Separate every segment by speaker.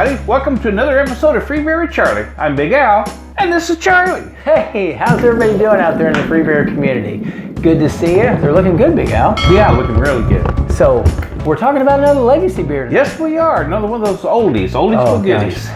Speaker 1: everybody. Welcome to another episode of Free Beer with Charlie. I'm Big Al, and this is Charlie.
Speaker 2: Hey, how's everybody doing out there in the free beer community? Good to see you. They're looking good, Big Al.
Speaker 1: Yeah, looking really good.
Speaker 2: So, we're talking about another legacy beer today.
Speaker 1: Yes, we are. Another one of those oldies but goodies.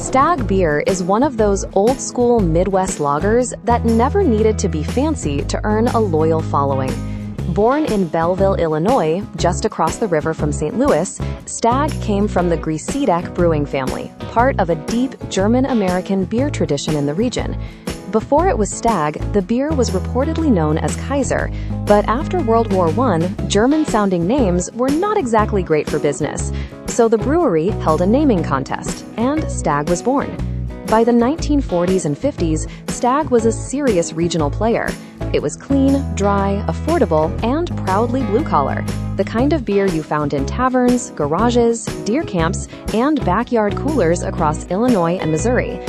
Speaker 3: Stag beer is one of those old-school Midwest lagers that never needed to be fancy to earn a loyal following. Born in Belleville, Illinois, just across the river from St. Louis, Stag came from the Stag brewing family, part of a deep German-American beer tradition in the region. Before it was Stag, the beer was reportedly known as Kaiser, but after World War I, German-sounding names were not exactly great for business. So the brewery held a naming contest, and Stag was born. By the 1940s and 50s, Stag was a serious regional player. It was clean, dry, affordable, and proudly blue-collar, the kind of beer you found in taverns, garages, deer camps, and backyard coolers across Illinois and Missouri.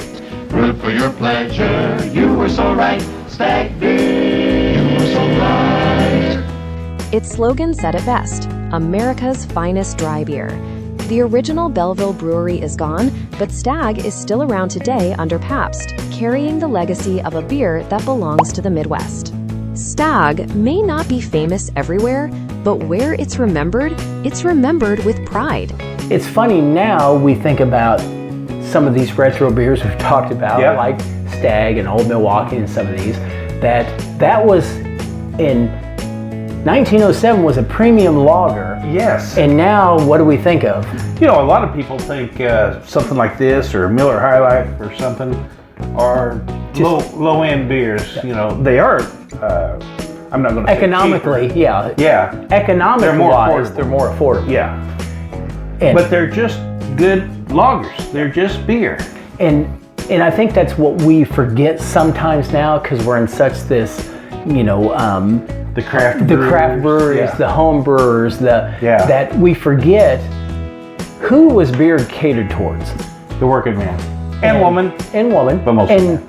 Speaker 4: Root for your pleasure, you were so right. Stag beer, you were so right.
Speaker 3: Its slogan said it best: America's finest dry beer. The original Belleville brewery is gone, but Stag is still around today under Pabst, carrying the legacy of a beer that belongs to the Midwest. Stag may not be famous everywhere, but where it's remembered with pride.
Speaker 2: It's funny now we think about some of these retro beers we've talked about, like Stag and Old Milwaukee and some of these, that was in 1907 was a premium lager.
Speaker 1: Yes.
Speaker 2: And now what do we think of?
Speaker 1: You know, a lot of people think something like this or Miller High Life or something are low-end beers. You know, they are. I'm not going to say
Speaker 2: economically,
Speaker 1: cheaper.
Speaker 2: yeah. Economic-wise, they're more affordable.
Speaker 1: Yeah. But they're just good lagers. They're just beer.
Speaker 2: And I think that's what we forget sometimes now because we're in such this,
Speaker 1: the craft
Speaker 2: breweries, the home brewers, that we forget who was beer catered towards.
Speaker 1: The working man. And woman. But mostly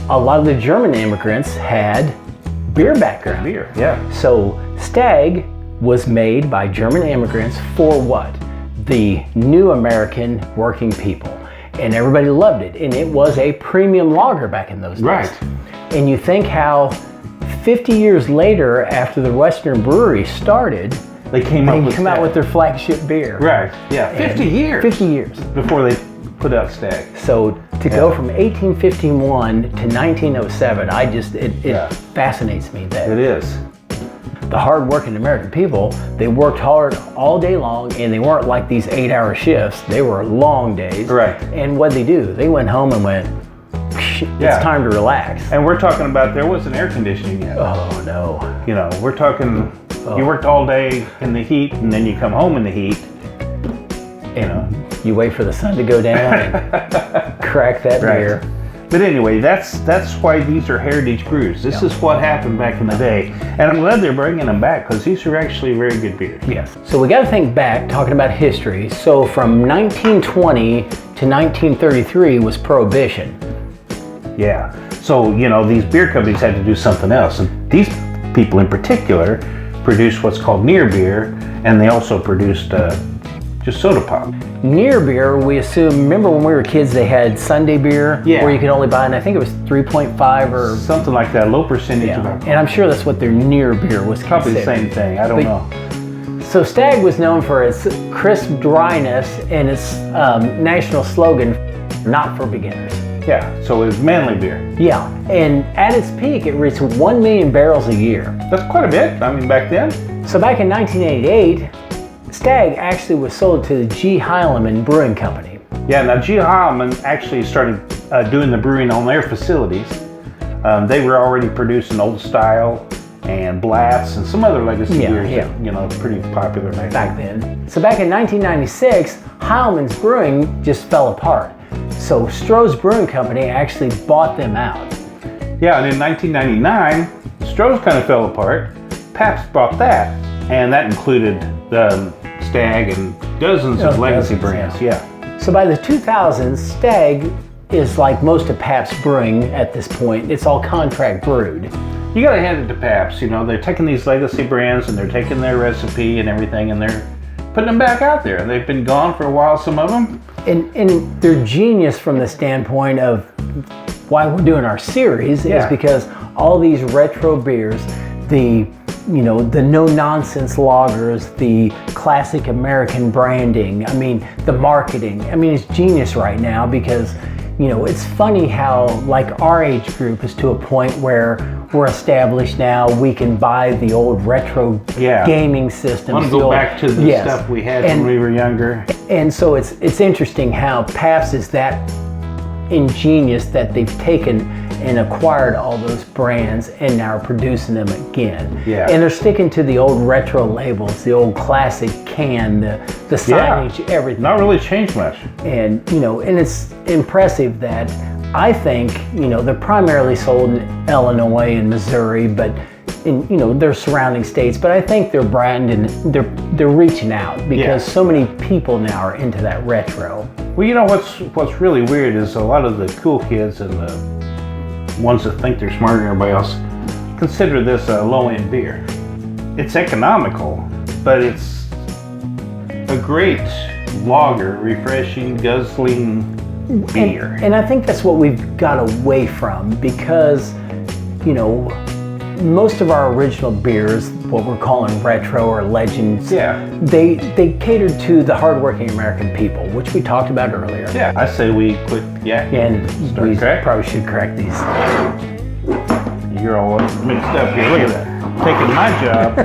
Speaker 2: a lot of the German immigrants had beer background.
Speaker 1: Beer, yeah.
Speaker 2: So Stag was made by German immigrants for what? The new American working people. And everybody loved it. And it was a premium lager back in those days.
Speaker 1: Right.
Speaker 2: And you think how 50 years later, after the Western brewery started,
Speaker 1: they come out
Speaker 2: with their flagship beer.
Speaker 1: Right, yeah. 50 years.
Speaker 2: 50 years.
Speaker 1: Before they put out Stag.
Speaker 2: So to go from 1851 to 1907, it fascinates me that
Speaker 1: it is.
Speaker 2: The hard-working American people, they worked hard all day long, and they weren't like these 8-hour shifts. They were long days.
Speaker 1: Right.
Speaker 2: And what'd they do? They went home and went, it's time to relax.
Speaker 1: And we're talking about there wasn't air conditioning yet.
Speaker 2: Oh, no.
Speaker 1: You know, we're talking, you worked all day in the heat, and then you come home in the heat.
Speaker 2: You wait for the sun to go down and crack that beer.
Speaker 1: But anyway, that's why these are heritage brews. This is what happened back in the day. And I'm glad they're bringing them back because these are actually very good beers.
Speaker 2: Yes. So we got to think back, talking about history. So from 1920 to 1933 was Prohibition.
Speaker 1: Yeah. So, these beer companies had to do something else. And these people in particular produced what's called near beer, and they also produced just soda pop.
Speaker 2: Near beer, we assume, remember when we were kids, they had Sunday beer where you could only buy, and I think it was 3.5 or
Speaker 1: something like that, low percentage of
Speaker 2: alcohol. And I'm sure that's what their near beer was
Speaker 1: probably
Speaker 2: considered.
Speaker 1: the same thing. I don't know.
Speaker 2: So Stag was known for its crisp dryness and its national slogan, "Not for beginners."
Speaker 1: Yeah, so it was manly beer.
Speaker 2: Yeah, and at its peak, it reached 1 million barrels a year.
Speaker 1: That's quite a bit. I mean, back then.
Speaker 2: So back in 1988. Stag actually was sold to the G. Heilemann Brewing Company.
Speaker 1: Yeah, now G. Heilemann actually started doing the brewing on their facilities. They were already producing Old Style and Blatz and some other legacy beers that, pretty popular back then.
Speaker 2: So back in 1996, Heilemann's Brewing just fell apart. So Stroh's Brewing Company actually bought them out.
Speaker 1: Yeah, and in 1999, Stroh's kind of fell apart. Pabst bought that, and that included the Stag and dozens of legacy brands.
Speaker 2: So by the 2000s, Stag is like most of Pabst Brewing at this point. It's all contract brewed.
Speaker 1: You gotta hand it to Pabst. They're taking these legacy brands and they're taking their recipe and everything and they're putting them back out there. They've been gone for a while, some of them.
Speaker 2: And they're genius from the standpoint of why we're doing our series is because all these retro beers, the no-nonsense lagers, the classic American branding, I mean, the marketing, I mean, it's genius right now because, it's funny how, like, our age group is to a point where we're established now, we can buy the old retro gaming systems.
Speaker 1: I want to go back to the stuff we had when we were younger.
Speaker 2: And so it's interesting how Pabst is that ingenious that they've taken and acquired all those brands and now are producing them again.
Speaker 1: Yeah.
Speaker 2: And they're sticking to the old retro labels, the old classic can, the signage, everything.
Speaker 1: Not really changed much.
Speaker 2: And, and it's impressive that I think, they're primarily sold in Illinois and Missouri, but in, their surrounding states. But I think their brand and they're reaching out because so many people now are into that retro.
Speaker 1: Well, what's really weird is a lot of the cool kids and the ones that think they're smarter than everybody else consider this a low-end beer. It's economical, but it's a great lager, refreshing, guzzling beer.
Speaker 2: And I think that's what we've got away from because, most of our original beers, what we're calling retro or legends, they catered to the hardworking American people, which we talked about earlier.
Speaker 1: Yeah, I say we quit
Speaker 2: and we probably should correct these.
Speaker 1: You're all mixed up here. Look at that. Taking my job.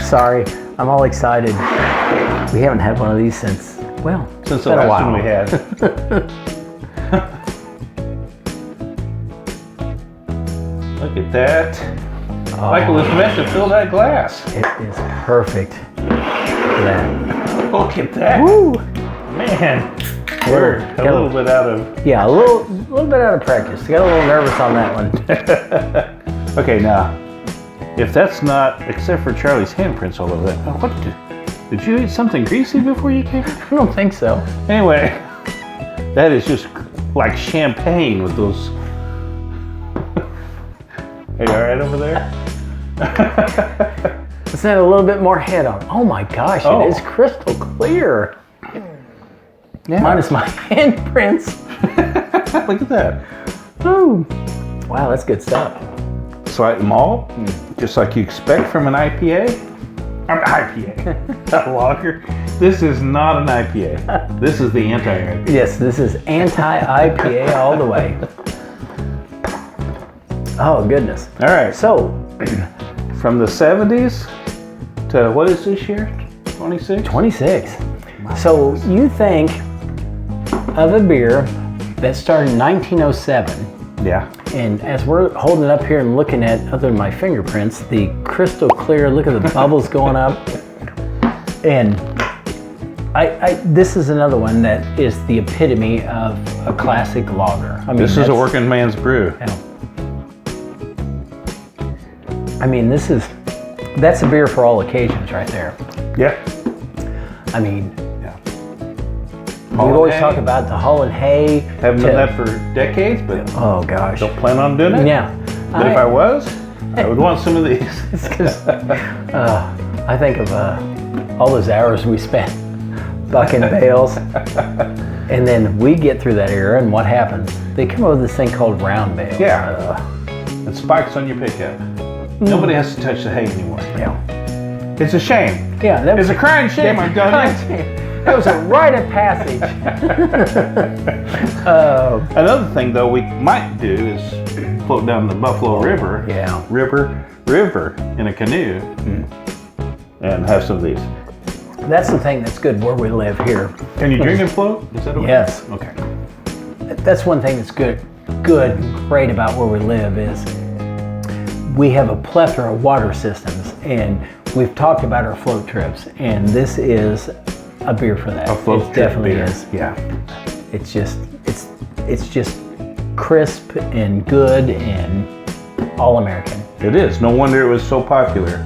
Speaker 2: Sorry, I'm all excited. We haven't had one of these since the
Speaker 1: last one we had. Look at that. Michael was meant to fill that glass.
Speaker 2: It is perfect for that.
Speaker 1: Look at that.
Speaker 2: Woo!
Speaker 1: Man, we're a little bit out of...
Speaker 2: Yeah, a little bit out of practice. Got a little nervous on that one.
Speaker 1: Okay, now, if that's not, except for Charlie's handprints all over that, what did you eat something greasy before you came?
Speaker 2: I don't think so.
Speaker 1: Anyway, that is just like champagne with those... Are you all right over there?
Speaker 2: Let's add a little bit more head on. Oh my gosh, it is crystal clear. Yeah. Minus my handprints.
Speaker 1: Look at that.
Speaker 2: Ooh. Wow, that's good stuff.
Speaker 1: Slight malt, just like you expect from an IPA. IPA, a lager. This is not an IPA. This is the anti-IPA.
Speaker 2: Yes, this is anti-IPA all the way. Oh, goodness.
Speaker 1: All right.
Speaker 2: So,
Speaker 1: from the 70s to what is this year? 26?
Speaker 2: 26. So, you think of a beer that started in 1907.
Speaker 1: Yeah.
Speaker 2: And as we're holding it up here and looking at, other than my fingerprints, the crystal clear, look at the bubbles going up. And this is another one that is the epitome of a classic lager. I mean,
Speaker 1: this is a working man's brew.
Speaker 2: Yeah. I mean, that's a beer for all occasions right there.
Speaker 1: Yeah.
Speaker 2: I mean, we always talk about the Hull and Hay.
Speaker 1: Haven't done that for decades, but
Speaker 2: oh gosh,
Speaker 1: don't plan on doing it.
Speaker 2: Yeah.
Speaker 1: But if I was, I would want some of these.
Speaker 2: It's because I think of all those hours we spent bucking bales. And then we get through that era, and what happens? They come up with this thing called round bales.
Speaker 1: Yeah. It spikes on your pickup. Nobody has to touch the hay anymore.
Speaker 2: Yeah.
Speaker 1: It's a shame.
Speaker 2: Yeah.
Speaker 1: It's a crying shame, I'm telling you.
Speaker 2: That was a rite of passage.
Speaker 1: Another thing, though, we might do is float down the Buffalo River.
Speaker 2: Yeah.
Speaker 1: River in a canoe and have some of these.
Speaker 2: That's the thing that's good where we live here.
Speaker 1: Can you drink and float? Is that okay?
Speaker 2: Yes.
Speaker 1: Okay.
Speaker 2: That's one thing that's good and great about where we live is we have a plethora of water systems, and we've talked about our float trips, and this is a beer for that.
Speaker 1: A float trip
Speaker 2: definitely
Speaker 1: beer.
Speaker 2: is.
Speaker 1: Yeah.
Speaker 2: It's just crisp and good and all American.
Speaker 1: It is. No wonder it was so popular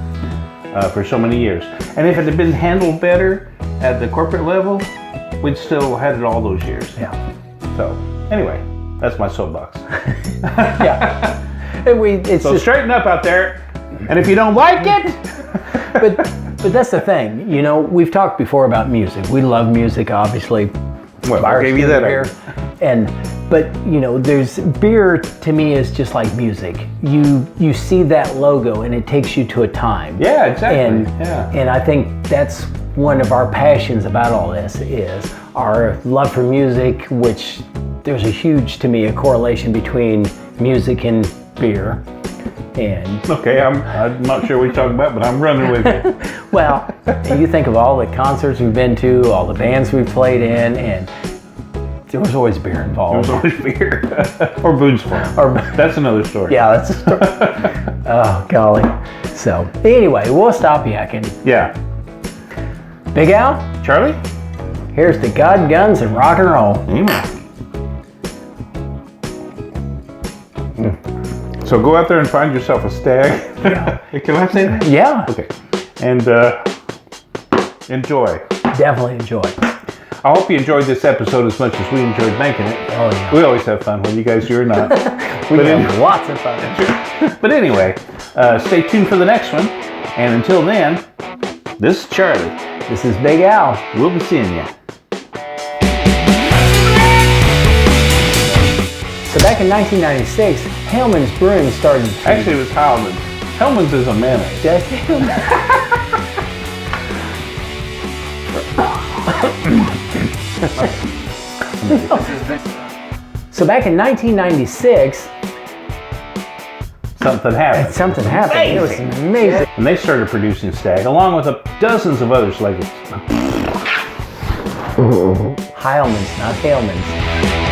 Speaker 1: for so many years. And if it had been handled better at the corporate level, we'd still had it all those years.
Speaker 2: Yeah.
Speaker 1: So anyway, that's my soapbox.
Speaker 2: Yeah.
Speaker 1: So straighten up out there. And if you don't like it,
Speaker 2: but But that's the thing, you know, we've talked before about music. We love music, obviously.
Speaker 1: Well, I gave you that
Speaker 2: beer. But you know, there's beer to me is just like music. You see that logo and it takes you to a time.
Speaker 1: Yeah, exactly.
Speaker 2: And I think that's one of our passions about all this is our love for music, which there's a huge, to me, a correlation between music and beer. And
Speaker 1: okay, I'm not sure what you're talking about, but I'm running with you.
Speaker 2: well, you think of all the concerts we've been to, all the bands we've played in, and there was always beer involved.
Speaker 1: There was always beer. Or booze for 'em. That's another story.
Speaker 2: Yeah, that's a story. Oh, golly. So, anyway, we'll stop yakking.
Speaker 1: Yeah.
Speaker 2: Big Al?
Speaker 1: Charlie?
Speaker 2: Here's to God, guns, and rock and roll.
Speaker 1: So go out there and find yourself a stag.
Speaker 2: Yeah.
Speaker 1: Can I say that?
Speaker 2: Yeah.
Speaker 1: Okay. And enjoy.
Speaker 2: Definitely enjoy.
Speaker 1: I hope you enjoyed this episode as much as we enjoyed making it.
Speaker 2: Oh, yeah.
Speaker 1: We always have fun, whether you guys do or not.
Speaker 2: We have lots of fun.
Speaker 1: But anyway, stay tuned for the next one. And until then, this is Charlie.
Speaker 2: This is Big Al.
Speaker 1: We'll be seeing you.
Speaker 2: So back in 1996, Hellman's Brewing started to...
Speaker 1: Actually, it was Hellman's. Hellman's is a mayonnaise. So back in 1996, something happened.
Speaker 2: Something happened. Amazing. It was amazing.
Speaker 1: And they started producing Stag, along with dozens of others like it.
Speaker 2: Heilman's, not Hellman's.